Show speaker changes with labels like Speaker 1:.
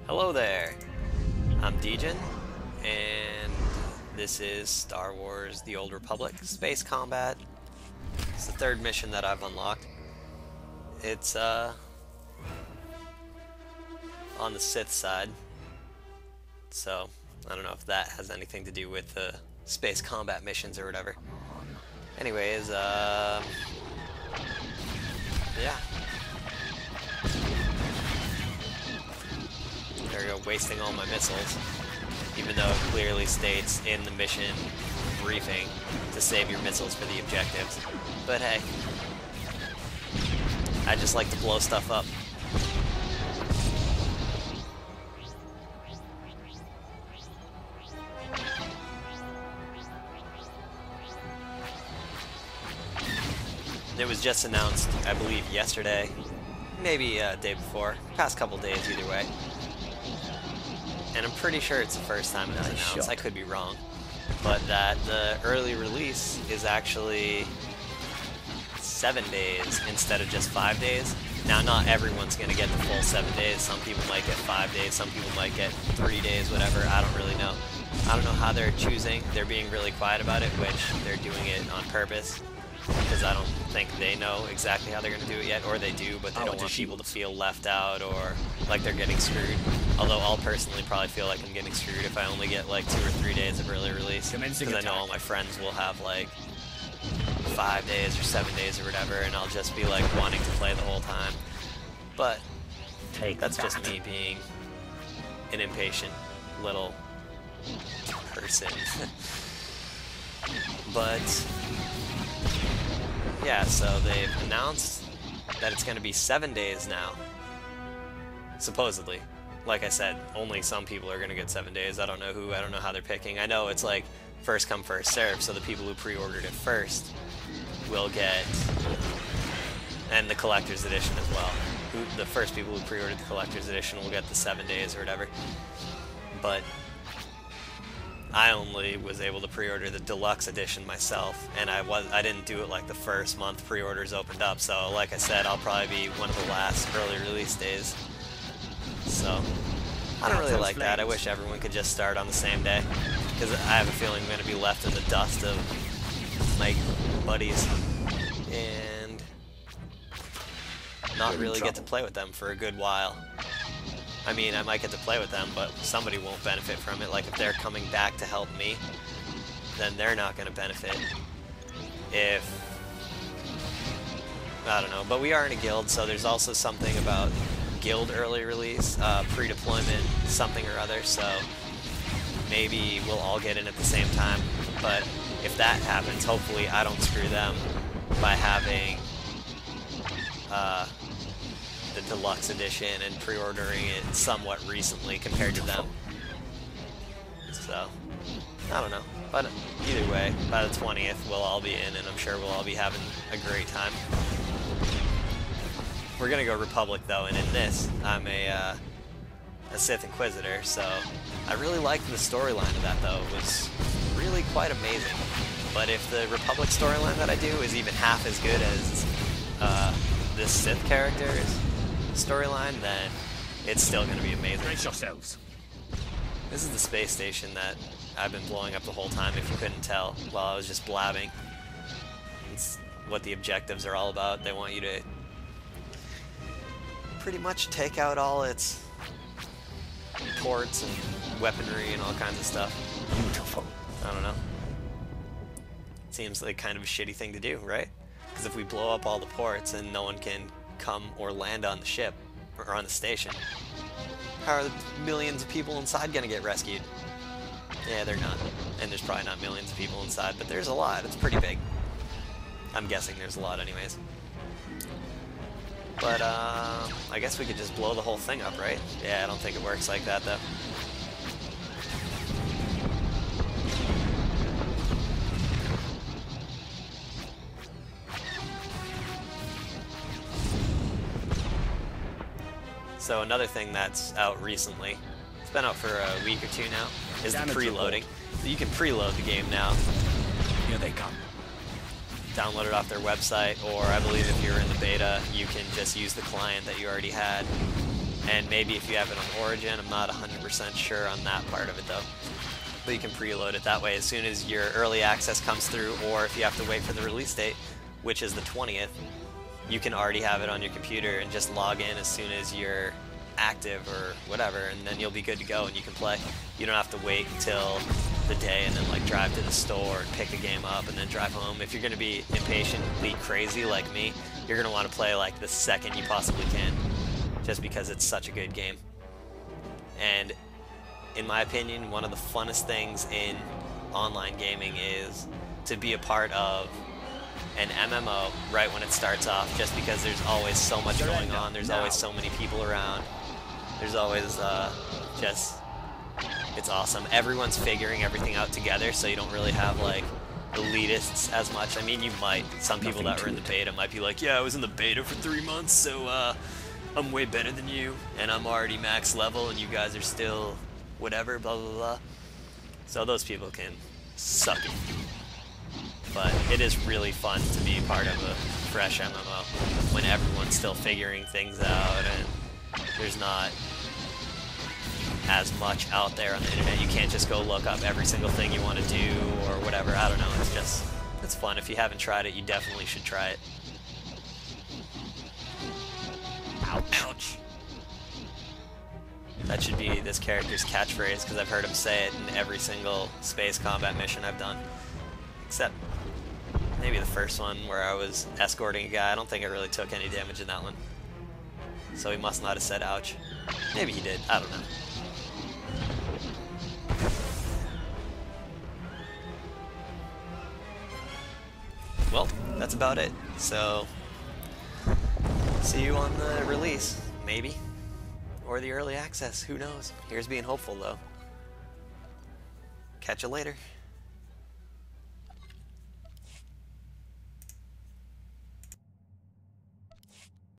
Speaker 1: Hello there, I'm Degen, and this is Star Wars The Old Republic Space Combat. It's the third mission that I've unlocked. It's on the Sith side, so I don't know if that has anything to do with the space combat missions or whatever. Anyways, yeah. There we go, wasting all my missiles, even though it clearly states in the mission briefing to save your missiles for the objectives. But hey, I just like to blow stuff up. It was just announced, I believe, yesterday, maybe day before, past couple days either way. And I'm pretty sure it's the first time it was announced, I could be wrong, but that the early release is actually 7 days instead of just 5 days. Now, not everyone's going to get the full 7 days. Some people might get 5 days, some people might get 3 days, whatever. I don't really know. I don't know how they're choosing. They're being really quiet about it, which they're doing it on purpose, because I don't think they know exactly how they're going to do it yet, or they do, but they don't want people to feel left out or like they're getting screwed. Although I'll personally probably feel like I'm getting screwed if I only get like 2 or 3 days of early release, because I know all my friends will have like 5 days or 7 days or whatever, and I'll just be like wanting to play the whole time. But that's just me being an impatient little person. But yeah, so they've announced that it's going to be 7 days now, supposedly. Like I said, only some people are going to get 7 days. I don't know who, I don't know how they're picking. I know it's like first come, first serve, so the people who pre-ordered it first will get, and the collector's edition as well. The first people who pre-ordered the collector's edition will get the 7 days or whatever. But I only was able to pre-order the deluxe edition myself, and I didn't do it like the first month pre-orders opened up, so like I said, I'll probably be one of the last early release days. So I don't really like that. I wish everyone could just start on the same day, because I have a feeling I'm going to be left in the dust of my buddies and not really get to play with them for a good while. I mean, I might get to play with them, but somebody won't benefit from it. Like, if they're coming back to help me, then they're not going to benefit. I don't know, but we are in a guild, so there's also something about guild early release, pre-deployment, something or other, so maybe we'll all get in at the same time. But if that happens, hopefully I don't screw them by having the deluxe edition and pre-ordering it somewhat recently compared to them. So, I don't know. But either way, by the 20th we'll all be in, and I'm sure we'll all be having a great time. We're gonna go Republic though, and in this, I'm a Sith Inquisitor, so I really liked the storyline of that though. It was really quite amazing. But if the Republic storyline that I do is even half as good as this Sith character's storyline, then it's still going to be amazing.
Speaker 2: Brace yourselves.
Speaker 1: This is the space station that I've been blowing up the whole time, if you couldn't tell, while I was just blabbing. It's what the objectives are all about. They want you to pretty much take out all its ports and weaponry and all kinds of stuff.
Speaker 2: Beautiful.
Speaker 1: I don't know. Seems like kind of a shitty thing to do, right? Because if we blow up all the ports and no one can come or land on the ship or on the station, how are the millions of people inside gonna get rescued? Yeah, they're not. And there's probably not millions of people inside, but there's a lot. It's pretty big. I'm guessing there's a lot anyways. But I guess we could just blow the whole thing up, right? Yeah, I don't think it works like that though. So another thing that's out recently, it's been out for a week or two now, is the preloading. So you can preload the game now.
Speaker 2: Here they come.
Speaker 1: download it off their website, or I believe if you're in the beta, you can just use the client that you already had And maybe if you have it on Origin, I'm not 100% sure on that part of it though. But you can preload it that way as soon as your early access comes through, or if you have to wait for the release date, which is the 20th, you can already have it on your computer and just log in as soon as you're active or whatever, and then you'll be good to go and you can play. You don't have to wait until the day and then like drive to the store and pick a game up and then drive home. If you're going to be impatiently crazy like me, you're going to want to play like the second you possibly can, just because it's such a good game. And in my opinion, one of the funnest things in online gaming is to be a part of an MMO right when it starts off, just because there's always so much going on, there's always so many people around, there's always it's awesome. Everyone's figuring everything out together, so you don't really have like elitists as much. I mean, you might. Some people that were in the beta might be like, yeah, I was in the beta for 3 months, so I'm way better than you, and I'm already max level, and you guys are still whatever, blah, blah, blah. So those people can suck it. But it is really fun to be part of a fresh MMO when everyone's still figuring things out and there's not as much out there on the internet. You can't just go look up every single thing you want to do or whatever. I don't know. It's fun. If you haven't tried it, you definitely should try it. Ouch. That should be this character's catchphrase, because I've heard him say it in every single space combat mission I've done. Except maybe the first one where I was escorting a guy. I don't think I really took any damage in that one. So he must not have said ouch. Maybe he did. I don't know. Well, that's about it. So, see you on the release, maybe. Or the early access, who knows. Here's being hopeful, though. Catch you later.